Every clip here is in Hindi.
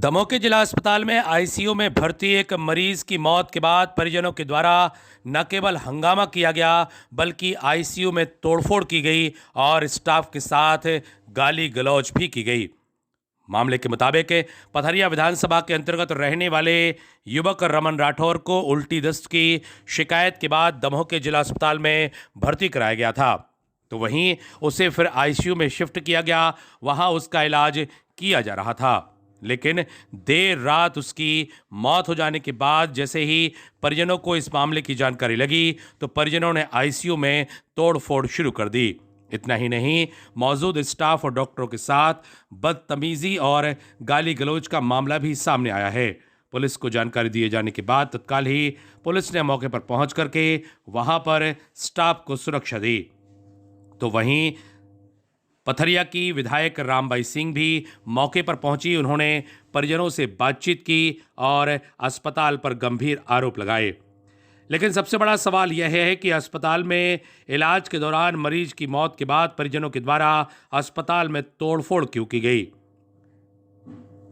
दमोह के जिला अस्पताल में आईसीयू में भर्ती एक मरीज की मौत के बाद परिजनों के द्वारा न केवल हंगामा किया गया बल्कि आईसीयू में तोड़फोड़ की गई और स्टाफ के साथ गाली गलौज भी की गई। मामले के मुताबिक पथरिया विधानसभा के अंतर्गत रहने वाले युवक रमन राठौर को उल्टी दस्त की शिकायत के बाद दमोह के जिला अस्पताल में भर्ती कराया गया था, तो वहीं उसे फिर आईसीयू में शिफ्ट किया गया। वहां उसका इलाज किया जा रहा था, लेकिन देर रात उसकी मौत हो जाने के बाद जैसे ही परिजनों को इस मामले की जानकारी लगी तो परिजनों ने आईसीयू में तोड़फोड़ शुरू कर दी। इतना ही नहीं, मौजूद स्टाफ और डॉक्टरों के साथ बदतमीजी और गाली गलौज का मामला भी सामने आया है। पुलिस को जानकारी दिए जाने के बाद तत्काल ही पुलिस ने मौके पर पहुंच करके वहां पर स्टाफ को सुरक्षा दी। तो वहीं पथरिया की विधायक रामबाई सिंह भी मौके पर पहुंची। उन्होंने परिजनों से बातचीत की और अस्पताल पर गंभीर आरोप लगाए। लेकिन सबसे बड़ा सवाल यह है कि अस्पताल में इलाज के दौरान मरीज की मौत के बाद परिजनों के द्वारा अस्पताल में तोड़फोड़ क्यों की गई।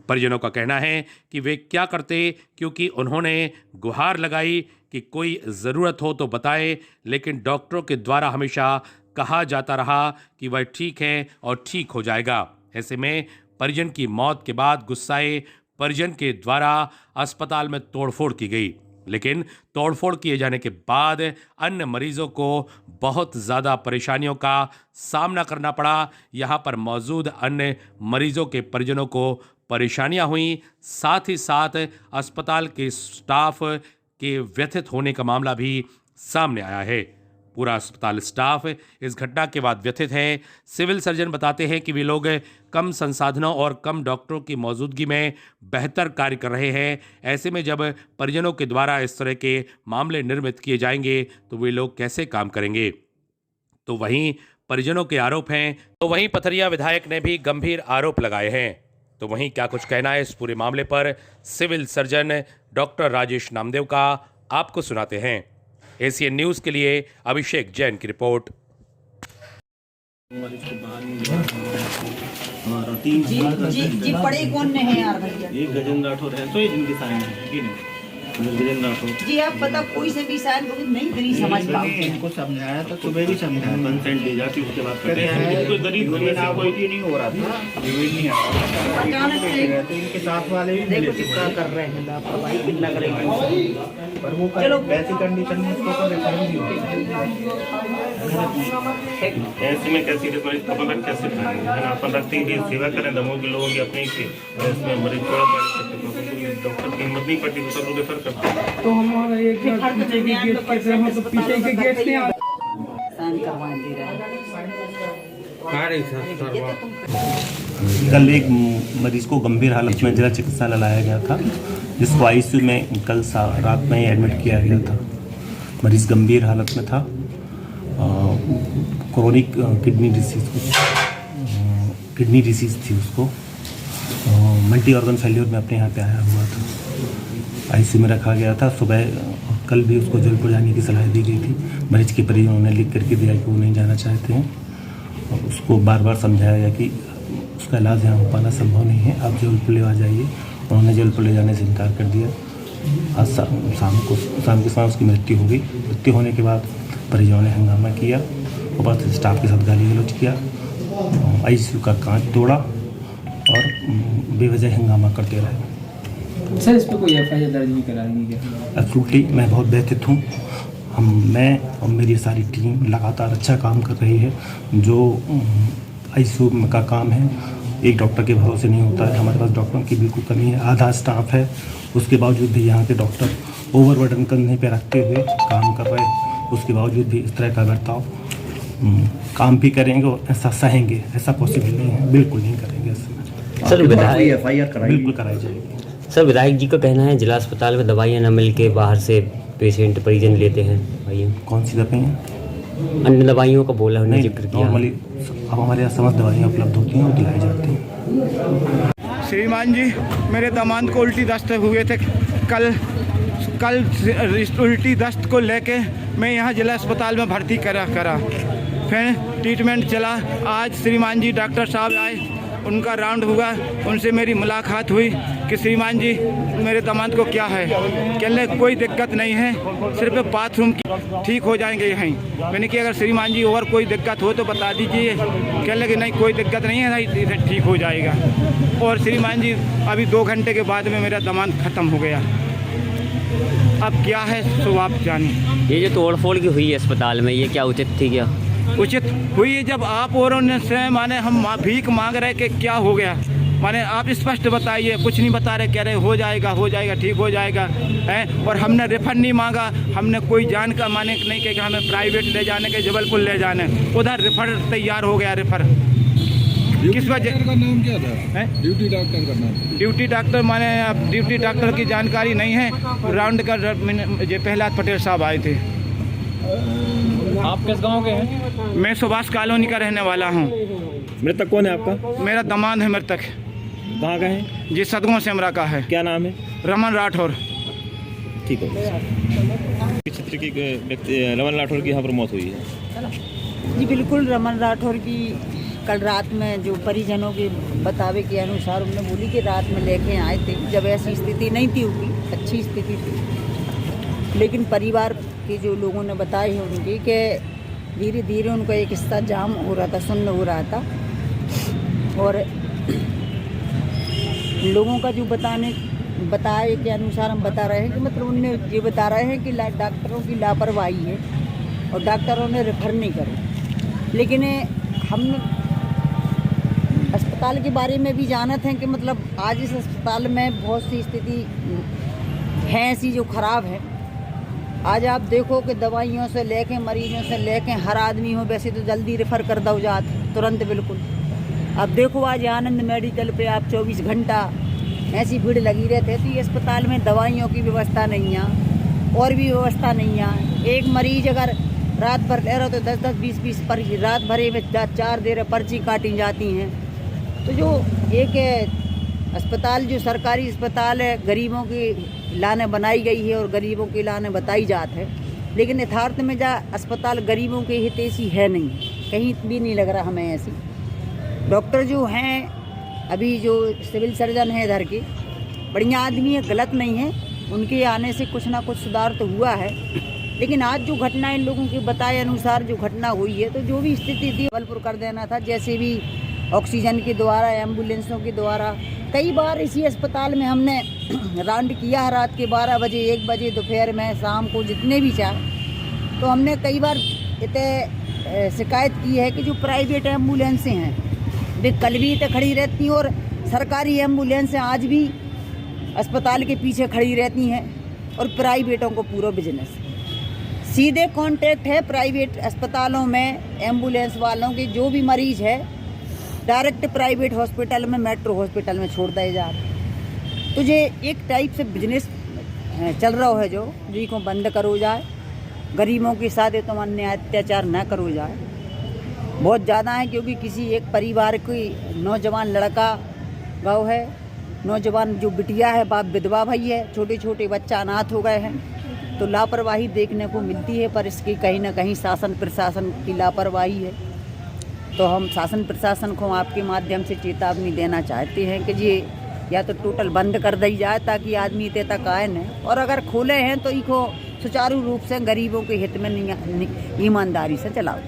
परिजनों का कहना है कि वे क्या करते, क्योंकि उन्होंने गुहार लगाई कि कोई ज़रूरत हो तो बताएं, लेकिन डॉक्टरों के द्वारा हमेशा कहा जाता रहा कि वह ठीक है और ठीक हो जाएगा। ऐसे में परिजन की मौत के बाद गुस्साए परिजन के द्वारा अस्पताल में तोड़फोड़ की गई, लेकिन तोड़फोड़ किए जाने के बाद अन्य मरीजों को बहुत ज़्यादा परेशानियों का सामना करना पड़ा। यहाँ पर मौजूद अन्य मरीजों के परिजनों को परेशानियाँ हुई, साथ ही साथ अस्पताल के स्टाफ के व्यथित होने का मामला भी सामने आया है। पूरा अस्पताल स्टाफ इस घटना के बाद व्यथित है। सिविल सर्जन बताते हैं कि वे लोग कम संसाधनों और कम डॉक्टरों की मौजूदगी में बेहतर कार्य कर रहे हैं। ऐसे में जब परिजनों के द्वारा इस तरह के मामले निर्मित किए जाएंगे तो वे लोग कैसे काम करेंगे। तो वहीं परिजनों के आरोप हैं, तो वहीं पथरिया विधायक ने भी गंभीर आरोप लगाए हैं। तो वहीं क्या कुछ कहना है इस पूरे मामले पर civil surgeon doctor Rajesh Namdev का, आपको सुनाते हैं। एशियन न्यूज़ के लिए अभिषेक जैन की रिपोर्ट। जी पढ़े कौन ने है यार भैया? एक गजेंद्र राठौर है, तो ये जिनके साइन है गजेंद्र राठौर जी। आप पता कोई से भी साइन नहीं करी समझ पाओ। इनको समझाया तो सुबह भी समझाया, कंसेंट दी जाती उसके बाद करते हैं। कोई गरीब कोई नहीं हो रहा था, नहीं आता इनके साथ वाले भी देखो क्या कर रहे हैं, लापरवाही भी लग रही है। पर वो चलो वैसी कंडीशन में उसको तो रेफर नहीं होता। ऐसे में कैसी रिपोर्ट कपल कैसे करेंगे, है ना। अपन रखते हैं सेवा करें दमोह के लोगों की अपने से, इसमें मरीज थोड़ा डॉक्टर की हिम्मत नहीं पड़ती तो सब रेफर करते हैं। तो हमारा ये क्या पीछे के गेट कैसे, हम तो पीछे के गेट से साइन करवा दे रहे हैं। कल एक मरीज को गंभीर हालत में जिला चिकित्सालय लाया गया था, जिसको आईसीयू में कल रात में ही एडमिट किया गया था। मरीज गंभीर हालत में था, क्रोनिक किडनी डिसीज थी उसको, मल्टी ऑर्गन फेल्योर में अपने यहाँ पे आया हुआ था। आईसीयू में रखा गया था। सुबह कल भी उसको जबलपुर जाने की सलाह दी गई थी। मरीज के परिजनों ने लिख करके दिया कि वो नहीं जाना चाहते हैं। और उसको बार बार समझाया गया कि उसका इलाज यहाँ हो पाना संभव नहीं है, आप जबलपुर ले आ जाइए। उन्होंने जबलपुर ले जाने से इनकार कर दिया। आज शाम के समय उसकी मृत्यु हो गई। मृत्यु होने के बाद परिजनों ने हंगामा किया, ऊपर से स्टाफ के साथ गाली गलौज किया, आईसीयू का कांच तोड़ा और बेवजह हंगामा करते रहे। सर इस पर कोई एफआईआर दर्ज नहीं कराएंगे क्या? एब्सोल्युटली, मैं बहुत व्यथित हूँ। मैं और मेरी सारी टीम लगातार अच्छा काम कर रही है। जो आईसीयू का काम है एक डॉक्टर के भरोसे नहीं होता है। हमारे पास डॉक्टरों की बिल्कुल कमी है, आधा स्टाफ है, उसके बावजूद भी यहाँ के डॉक्टर ओवरबर्डन कंधे पे रखते हुए काम कर रहे हैं। उसके बावजूद भी इस तरह का बर्ताव, काम भी करेंगे और ऐसा सहेंगे, ऐसा पॉसिबल नहीं है, बिल्कुल नहीं करेंगे। सर विधायक एफआईआर बिल्कुल कराई जाएगी। सर विधायक जी का कहना है जिला अस्पताल में दवाइयाँ न मिल के बाहर से पेशेंट परिजन लेते हैं दवाइयाँ। कौन सी दवाइयाँ? अन्य दवाइयों का बोला उन्होंने जिक्र किया। नॉर्मली अब हमारे यहाँ समस्त दवाइयाँ उपलब्ध होती हैं और दिलाई जाती हैं। श्रीमान जी, मेरे दामाद को उल्टी दस्त हुए थे। कल उल्टी दस्त को लेके मैं यहाँ जिला अस्पताल में भर्ती करा फिर ट्रीटमेंट चला। आज श्रीमान जी डॉक्टर साहब आए, उनका राउंड हुआ, उनसे मेरी मुलाकात हुई कि श्रीमान जी मेरे दामाद को क्या है, कहने कोई दिक्कत नहीं है, सिर्फ बाथरूम की ठीक हो जाएंगे यहीं। मैंने कि अगर श्रीमान जी और कोई दिक्कत हो तो बता दीजिए, कहने कि नहीं कोई दिक्कत नहीं है, नहीं इधर ठीक हो जाएगा। और श्रीमान जी अभी 2 घंटे के बाद में मेरा दामाद ख़त्म हो गया। अब क्या है सो आप जानिए। ये जो तोड़फोड़ की हुई है अस्पताल में, ये क्या उचित थी क्या? उचित हुई है जब आप औरों ने से माने हम भीख मांग रहे कि क्या हो गया, माने आप स्पष्ट बताइए, कुछ नहीं बता रहे, कह रहे हो जाएगा ठीक हो जाएगा है। और हमने रेफर नहीं मांगा, हमने कोई जान का माने नहीं कि हमें प्राइवेट ले जाने के जबलपुर ले जाने, उधर रेफर तैयार हो गया। रेफर किस वजह का नाम क्या था? ड्यूटी डॉक्टर का नाम? ड्यूटी डॉक्टर माने अब ड्यूटी डॉक्टर की जानकारी नहीं है। राउंड कर जो प्रहलाद पटेल साहब आए थे। आप किस गांव के हैं? मैं सुभाष कॉलोनी का रहने वाला हूँ। मृतक कौन है आपका? मेरा दामाद है मृतक। कहाँ का है? जी सदगों सेमरा का है। क्या नाम है? रमन राठौर। ठीक है। क्षेत्र की व्यक्ति रमन राठौर की यहाँ पर मौत हुई है। जी बिल्कुल, रमन राठौर की कल रात में जो परिजनों के बतावे के अनुसार उन्होंने बोली कि रात में लेके आए थे, जब ऐसी स्थिति नहीं थी उनकी, अच्छी स्थिति थी, लेकिन परिवार के जो लोगों ने बताए हैं उनकी कि धीरे धीरे उनका एक हिस्सा जाम हो रहा था, सुन्न हो रहा था। और लोगों का जो बताए के अनुसार हम बता रहे हैं कि मतलब उनने ये बता रहे हैं कि डॉक्टरों की लापरवाही है और डॉक्टरों ने रेफर नहीं करो। लेकिन हम अस्पताल के बारे में भी जानते हैं कि मतलब आज इस अस्पताल में बहुत सी स्थिति है ऐसी जो ख़राब है। आज आप देखो कि दवाइयों से लेके मरीजों से लेके हर आदमी हो वैसे तो जल्दी रेफ़र कर दो जाते तुरंत बिल्कुल। अब देखो आज आनंद मेडिकल पे आप 24 घंटा ऐसी भीड़ लगी रहती है, तो ये अस्पताल में दवाइयों की व्यवस्था नहीं है और भी व्यवस्था नहीं है। एक मरीज अगर रात भर ले रहा तो 10-10, 20-20 पर्ची रात भरे में 4 देर पर्ची काटी जाती हैं। तो जो एक अस्पताल जो सरकारी अस्पताल है गरीबों की लाने बनाई गई है और गरीबों की लाने बताई जात है, लेकिन यथार्थ में जा अस्पताल गरीबों के हितैषी है नहीं, कहीं भी नहीं लग रहा हमें ऐसी। डॉक्टर जो हैं अभी जो सिविल सर्जन है इधर के बढ़िया आदमी है, गलत नहीं है, उनके आने से कुछ ना कुछ सुधार तो हुआ है। लेकिन आज जो घटना इन लोगों के बताए अनुसार जो घटना हुई है, तो जो भी स्थिति थी जबलपुर कर देना था। जैसे भी ऑक्सीजन के द्वारा, एम्बुलेंसों के द्वारा कई बार इसी अस्पताल में हमने राउंड किया है, रात के 12 बजे, 1 बजे, दोपहर में, शाम को, जितने भी चाहे। तो हमने कई बार इतने शिकायत की है कि जो प्राइवेट एम्बुलेंसें हैं वे कल भी इतने खड़ी रहती हैं और सरकारी एम्बुलेंसें आज भी अस्पताल के पीछे खड़ी रहती हैं और प्राइवेटों को पूरा बिजनेस। सीधे कांटेक्ट है प्राइवेट अस्पतालों में एम्बुलेंस वालों के, जो भी मरीज़ है डायरेक्ट प्राइवेट हॉस्पिटल में, मेट्रो हॉस्पिटल में छोड़ दिए जा रहे। तो ये एक टाइप से बिजनेस चल रहा है जो को बंद करो जाए, गरीबों के साथ ये तो अन्याय अत्याचार न करो जाए। बहुत ज़्यादा है क्योंकि किसी एक परिवार की नौजवान लड़का गाँव है, नौजवान जो बिटिया है, बाप विधवा भाई है, छोटे छोटे बच्चा अनाथ हो गए हैं। तो लापरवाही देखने को मिलती है, पर इसकी कहीं ना कहीं शासन प्रशासन की लापरवाही है। तो हम शासन प्रशासन को आपके माध्यम से चेतावनी देना चाहते हैं कि ये या तो टोटल बंद कर दी जाए ताकि आदमी इतने तक आए न, और अगर खोले हैं तो इनको सुचारू रूप से गरीबों के हित में ईमानदारी से चलाओ।